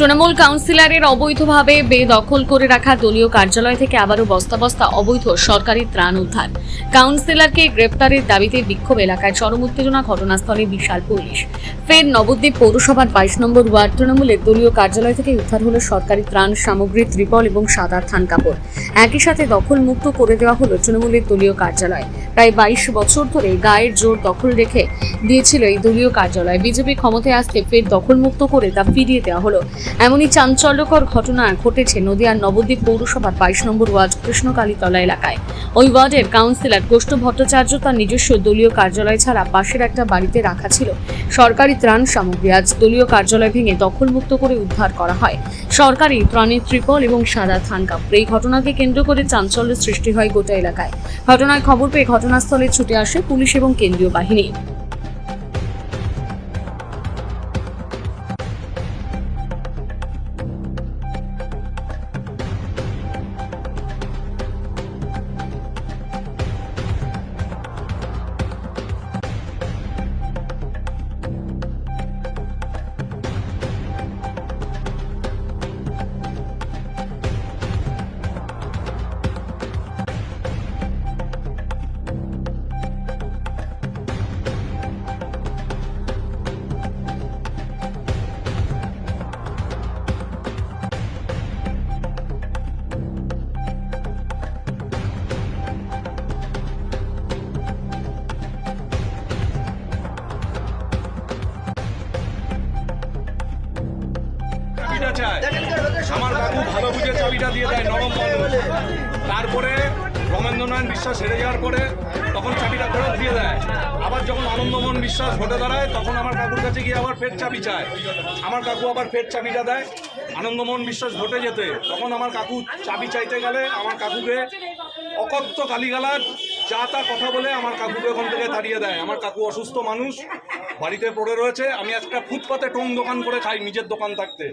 তৃণমূল কাউন্সিলরের অবৈধভাবে বেদখল করে রাখা দলীয় কার্যালয় থেকে আবারও বস্তা বস্তা অবৈধ সরকারি ত্রাণ উদ্ধার। কাউন্সিলরকে গ্রেপ্তারের দাবিতে বিক্ষোভ এলাকায় চরম উত্তেজনা, ঘটনাস্থলে বিশাল পুলিশ। ফের নবদ্বীপ পৌরসভার 22 নম্বর ওয়ার্ড তৃণমূলের দলীয় কার্যালয় থেকে উদ্ধার হলো সরকারি ত্রাণ সামগ্রী, ত্রিপল এবং সাদা থান কাপড়। একই সাথে দখল মুক্ত করে দেওয়া হলো তৃণমূলের দলীয় কার্যালয়। প্রায় 22 বছর ধরে গায়ের জোর দখল রেখে দিয়েছিল এই দলীয় কার্যালয়। বিজেপি ক্ষমতায় আসতে ফের দখলমুক্ত করে তা ফিরিয়ে দেওয়া হলো। এমনই চাঞ্চল্যকর ঘটনা ঘটেছে নদিয়ার নবদ্বীপ পৌরসভার 22 নম্বর ওয়ার্ড কৃষ্ণকালীতলা এলাকায়। ওই ওয়ার্ডের কাউন্সিলর গোষ্ঠ ভট্টাচার্য তার নিজস্ব দলীয় কার্যালয় ছাড়া পাশের একটা বাড়িতে রাখা ছিল সরকারি ত্রাণ সামগ্রী। আজ দলীয় কার্যালয় ভেঙে দখলমুক্ত করে উদ্ধার করা হয় সরকারি ত্রাণের ত্রিপল এবং সাদা থান কাপড়। এই ঘটনাকে কেন্দ্র করে চাঞ্চল্য সৃষ্টি হয় গোটা এলাকায়। ঘটনার খবর পেয়ে ঘটনাস্থলে ছুটে আসে পুলিশ এবং কেন্দ্রীয় বাহিনী। আমার কাকু ভালো বুঝে চাবিটা দিয়ে দেয়, নরম মানুষ। তারপরে রমেন্দ্রনাথ বিশ্বাস হেরে যাওয়ার পরে তখন চাবিটা ফেরত দিয়ে দেয়। আবার যখন আনন্দমোহন বিশ্বাস ভোটে দাঁড়ায় তখন আমার কাকুর কাছে গিয়ে আবার ফের চাবি চায়। আমার কাকু আবার ফের চাবিটা দেয়। আনন্দমোহন বিশ্বাস ভোটে যেতে তখন আমার কাকু চাবি চাইতে গেলে আমার কাকুকে অকথ্য গালিগালাজ যা তা কথা বলে আমার কাকুকে ওখান থেকে তাড়িয়ে দেয়। আমার কাকু অসুস্থ মানুষ, বাড়িতে পড়ে রয়েছে। আমি একটা ফুটপাতে টোং দোকান করে খাই নিজের দোকান থাকতে।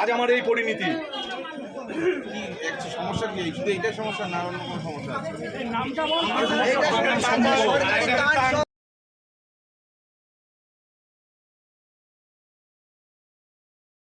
আজ আমার এই পরিণতি। সমস্যা কি? শুধু এইটার সমস্যা না, অন্য কোনো সমস্যা আছে?